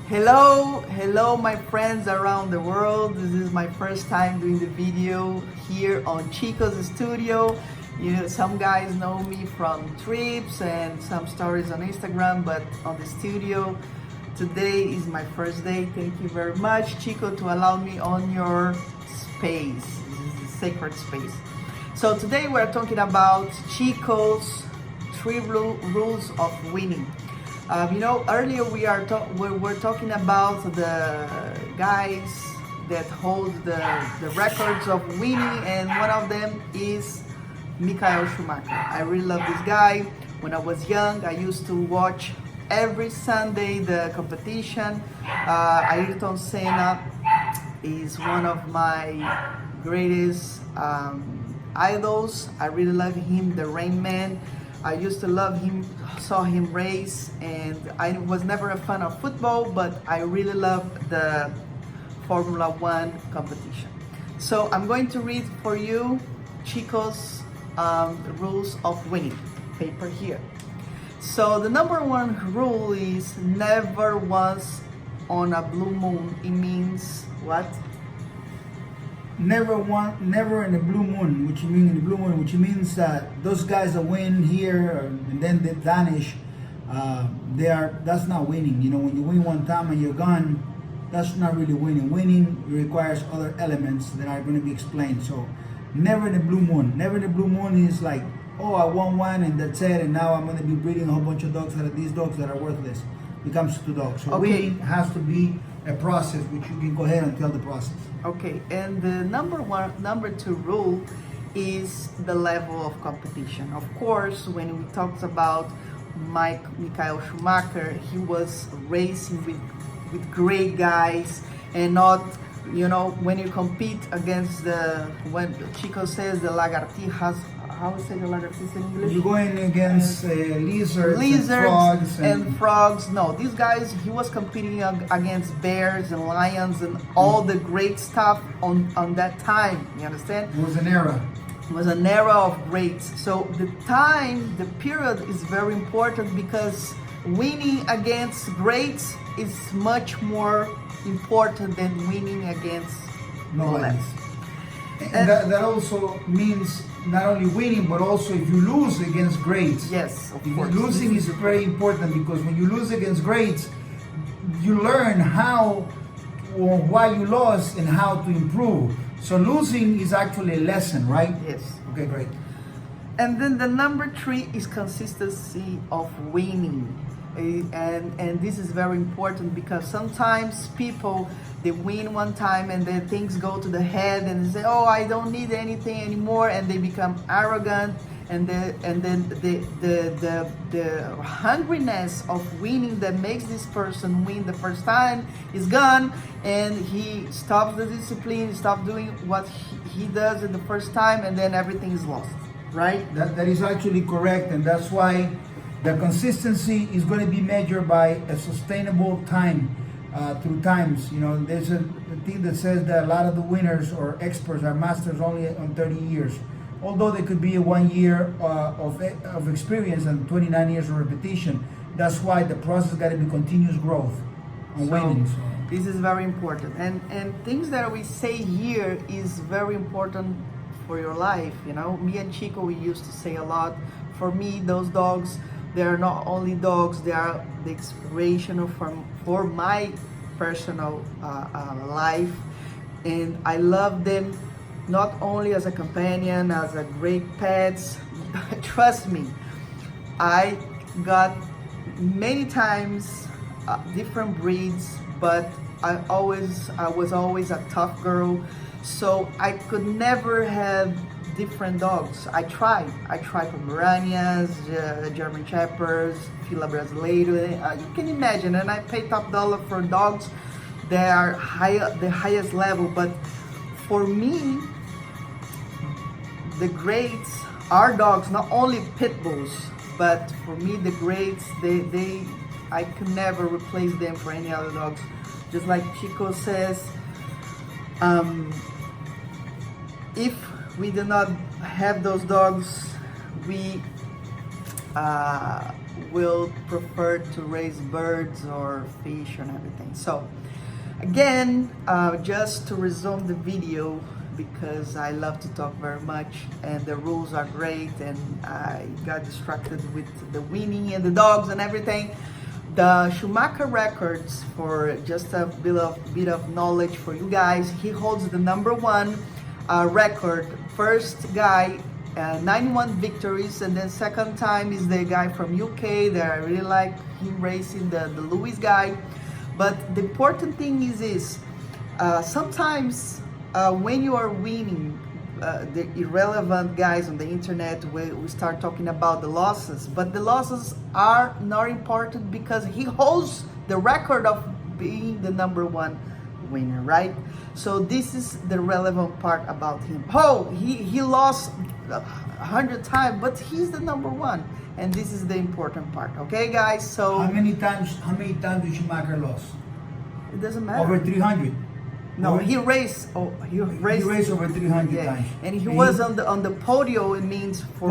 Hello my friends around the world. This is my first time doing the video here on Chico's studio. You know, some guys know me from trips and some stories on Instagram, but on the studio, today is my first day. Thank you very much, Chico, to allow me on your space. This is the sacred space. So today we're talking about Chico's 3 rules of winning. Earlier we were talking about the guys that hold the records of winning, and one of them is Michael Schumacher. I really love this guy. When I was young, I used to watch every Sunday the competition. Ayrton Senna is one of my greatest idols. I really love him, the Rain Man. I used to love him, saw him race, and I was never a fan of football, but I really love the Formula One competition. So I'm going to read for you Chico's rules of winning. Paper here. So the number 1 rule is never once on a blue moon. It means what? Never in the blue moon, which means that those guys that win here and then they vanish, that's not winning. You know, when you win one time and you're gone, that's not really winning. Winning requires other elements that are going to be explained. So never in the blue moon. Never in the blue moon is like, oh, I won one and that's it, and now I'm going to be breeding a whole bunch of dogs out of these dogs that are worthless. Becomes 2 dogs. So winning has to be a process, which you can go ahead and tell the process. Okay, and the number 2 rule is the level of competition. Of course, when we talked about Michael Schumacher, he was racing with great guys, and not, you know, when you compete against when Chico says the lagartijas. How is it the lagartijas in English? You're going against lizards and frogs. No, these guys, he was competing against bears and lions and all the great stuff on that time. You understand? It was an era. It was an era of greats. So the period is very important, because winning against greats is much more important than winning against nobody. And that also means not only winning, but also if you lose against greats. Yes, of course. Losing is very important, because when you lose against greats, you learn how or why you lost and how to improve. So losing is actually a lesson, right? Yes. Okay, great. And then the number 3 is consistency of winning. And this is very important, because sometimes people, they win one time and then things go to the head and they say, oh, I don't need anything anymore, and they become arrogant, and then the hungriness of winning that makes this person win the first time is gone, and he stops the discipline, stops doing what he does in the first time, and then everything is lost, right? That is actually correct, and that's why the consistency is going to be measured by a sustainable time, through times. You know, there's a thing that says that a lot of the winners or experts are masters only on 30 years. Although they could be 1 year of experience and 29 years of repetition. That's why the process got to be continuous growth on winning. So this is very important. And things that we say here is very important for your life. You know, me and Chico, we used to say a lot. For me, those dogs, they are not only dogs, they are the inspiration for my personal life, and I love them not only as a companion, as a great pets. Trust me, I got many times different breeds, but I was always a tough girl, so I could never have different dogs. I tried Pomeranians, German Shepherds, Fila Brasileiro. You can imagine, and I pay top dollar for dogs that are the highest level. But for me, the greats are dogs, not only pit bulls, but for me the greats, I could never replace them for any other dogs. Just like Chico says, if we do not have those dogs, we will prefer to raise birds or fish and everything. So again, just to resume the video, because I love to talk very much and the rules are great, and I got distracted with the winning and the dogs and everything. The Schumacher records, for just a bit of knowledge for you guys, he holds the #1 record. First guy, 91 victories, and then second time is the guy from UK that I really like him racing, the Lewis guy. But the important thing is this, sometimes when you are winning, the irrelevant guys on the internet, we start talking about the losses, but the losses are not important because he holds the record of being the #1 winner, right? So this is the relevant part about him. Oh, he lost 100 times, but he's the #1, and this is the important part. Okay, guys. So how many times did Schumacher lost? It doesn't matter. Over 300. No, he raced. Oh, he raced over 300 times, and he was on the podium. It means for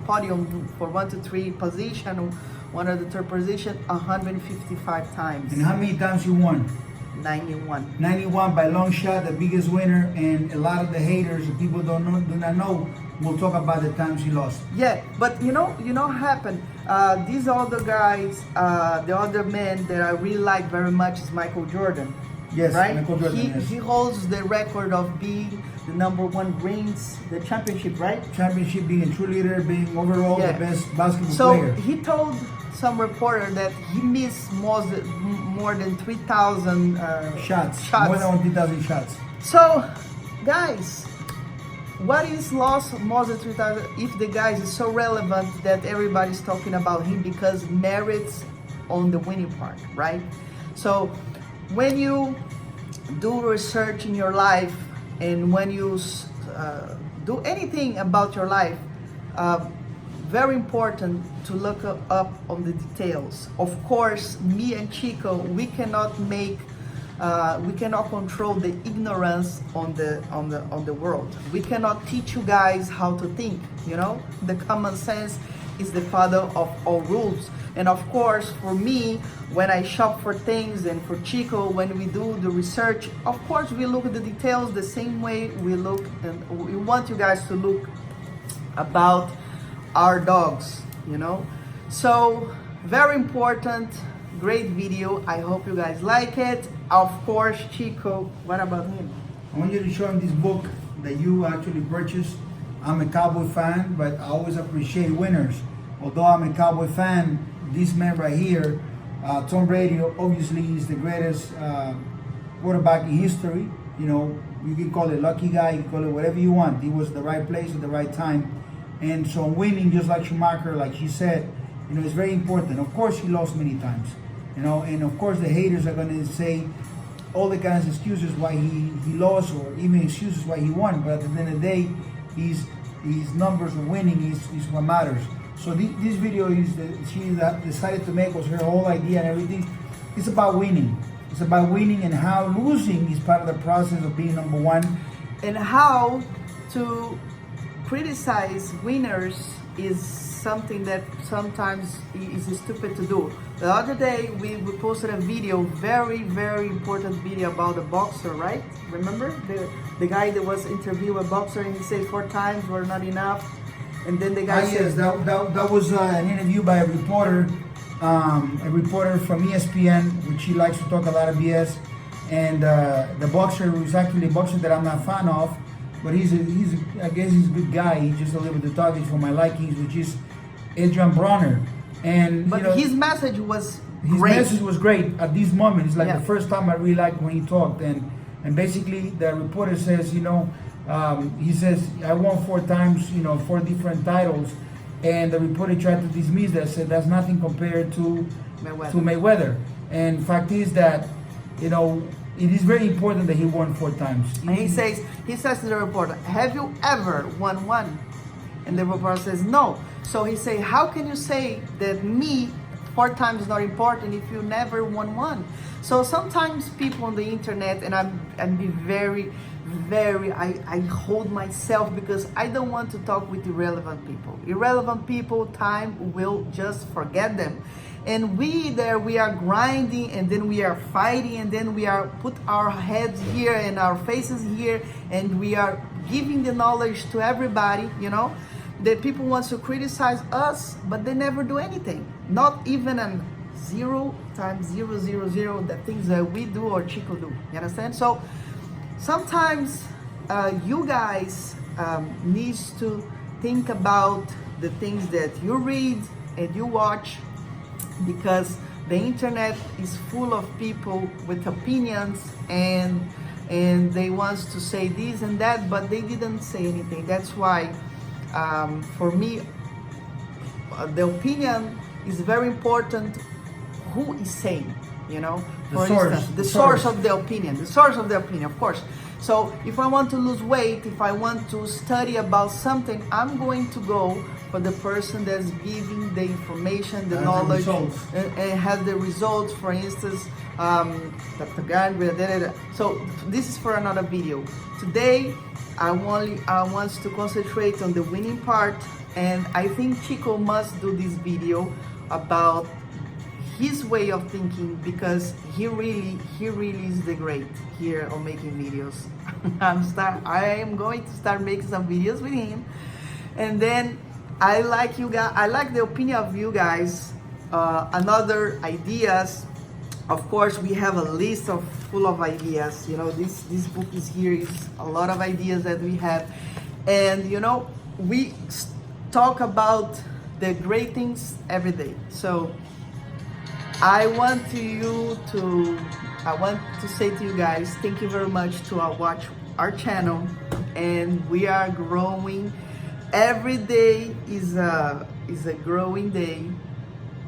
podium for 1 to 3 position, 1 to 3 position, 155 times. And how many times he won? 91. 91 by long shot, the biggest winner. And a lot of the haters, the people do not know, will talk about the times he lost. Yeah, but you know what happened? These other guys, the other man that I really like very much is Michael Jordan. Yes, right? Michael Jordan, yes. He holds the record of being the #1 rings, the championship, right? Championship, being a true leader, being overall the best basketball player. So he told some reporter that he missed more than 3,000 shots. More than 3,000 shots. So, guys, what is lost more than 3,000 if the guy is so relevant that everybody's talking about him because merits on the winning part, right? So when you do research in your life and when you do anything about your life, very important to look up on the details. Of course, me and Chico, we cannot control the ignorance on the world. We cannot teach you guys how to think. You know, the common sense is the father of all rules. And of course, for me, when I shop for things, and for Chico, when we do the research, of course, we look at the details the same way we look, and we want you guys to look about our dogs, you know. So very important, great video. I hope you guys like it. Of course, Chico, what about him? I want you to show him this book that you actually purchased. I'm a Cowboy fan, but I always appreciate winners. Although I'm a Cowboy fan, this man right here, Tom Brady, obviously is the greatest quarterback in history. You know, you can call it lucky guy, you can call it whatever you want. He was at the right place at the right time. And so winning, just like Schumacher, like she said, you know, it's very important. Of course, he lost many times, you know, and of course the haters are going to say all the kinds of excuses why he lost, or even excuses why he won. But at the end of the day, his numbers of winning is what matters. So this video she decided to make was her whole idea and everything. It's about winning. It's about winning and how losing is part of the process of being #1. And how to criticize winners is something that sometimes is stupid to do. The other day we posted a video, very important video about a boxer, right? Remember the guy that was interviewing a boxer and he said 4 times were not enough, and then the guy said, yes, that was an interview by a reporter from ESPN, which he likes to talk a lot of BS, and the boxer was actually a boxer that I'm not a fan of, but I guess he's a good guy. He's just a little bit target for my likings, which is Adrian Bronner. And but you know, his message was his great. message was great at this moment. It's like the first time I really liked when he talked, and basically the reporter says, you know, he says, I won 4 times, you know, 4 different titles, and the reporter tried to dismiss that, said that's nothing compared to Mayweather. And fact is that, you know, it is very important that he won 4 times. And he says to the reporter, have you ever won 1? And the reporter says no. So he say, how can you say that me 4 times not important if you never won one. So sometimes people on the internet, and I'm be very, I hold myself because I don't want to talk with irrelevant people. Irrelevant people, time will just forget them. And we are grinding, and then we are fighting, and then we are put our heads here and our faces here, and we are giving the knowledge to everybody, you know. The people want to criticize us, but they never do anything. Not even an 0 times 0, 0, 0, the things that we do or Chico do. You understand? So sometimes you guys needs to think about the things that you read and you watch, because the internet is full of people with opinions, and they want to say this and that, but they didn't say anything. That's why for me the opinion is very important. Who is saying, you know, for instance, the source of the opinion, of course. So if I want to lose weight, if I want to study about something, I'm going to go for the person that's giving the information, the knowledge, and has the results. For instance, Dr. Gandria. So this is for another video. Today, I want to concentrate on the winning part, and I think Chico must do this video about his way of thinking, because he really is the great here on making videos. I am going to start making some videos with him, and then I like you guys. I like the opinion of you guys. Another ideas. Of course, we have a list full of ideas. You know, this book is here. Is a lot of ideas that we have, and you know, we talk about the great things every day. So I want to say to you guys, thank you very much to watch our channel, and we are growing. Every day is a growing day,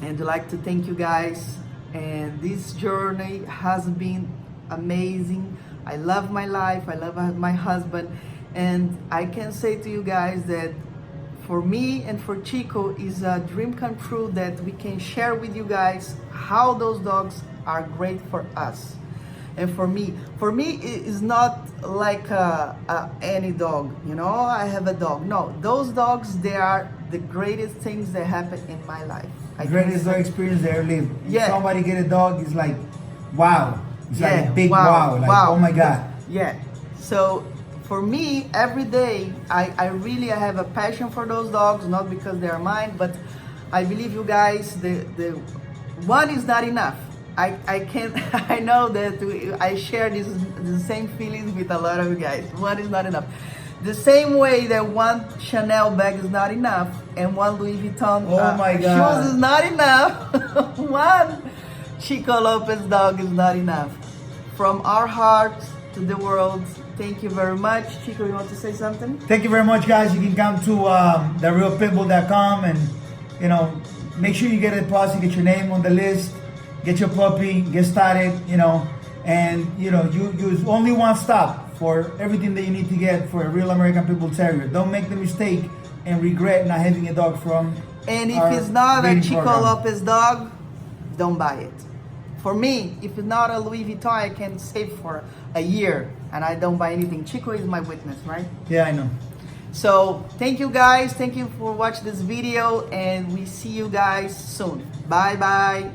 and I'd like to thank you guys. And this journey has been amazing. I love my life. I love my husband, and I can say to you guys that for me and for Chico is a dream come true that we can share with you guys how those dogs are great for us. And for me it is not like any dog, you know, I have a dog. No, those dogs, they are the greatest things that happen in my life. The greatest dog experience they ever lived. Yeah. Somebody get a dog, it's like, wow. It's like a big wow. Like, wow. Oh my God. Yeah. So for me, every day, I really have a passion for those dogs, not because they are mine, but I believe you guys, the one is not enough. I can't, I know that I share the same feelings with a lot of you guys. One is not enough. The same way that one Chanel bag is not enough, and one Louis Vuitton shoes is not enough, one Chico Lopez dog is not enough. From our hearts to the world, thank you very much. Chico, you want to say something? Thank you very much, guys. You can come to therealpitbull.com, and you know, make sure you get a deposit, get your name on the list, get your puppy, get started, you know, and you know, you use only one stop for everything that you need to get for a real American Pit Bull Terrier. Don't make the mistake and regret not having a dog from. And if it's not a Chico Lopez dog, don't buy it. For me, if it's not a Louis Vuitton, I can save for a year and I don't buy anything. Chico is my witness, right? Yeah, I know. So thank you guys. Thank you for watching this video, and we see you guys soon. Bye bye.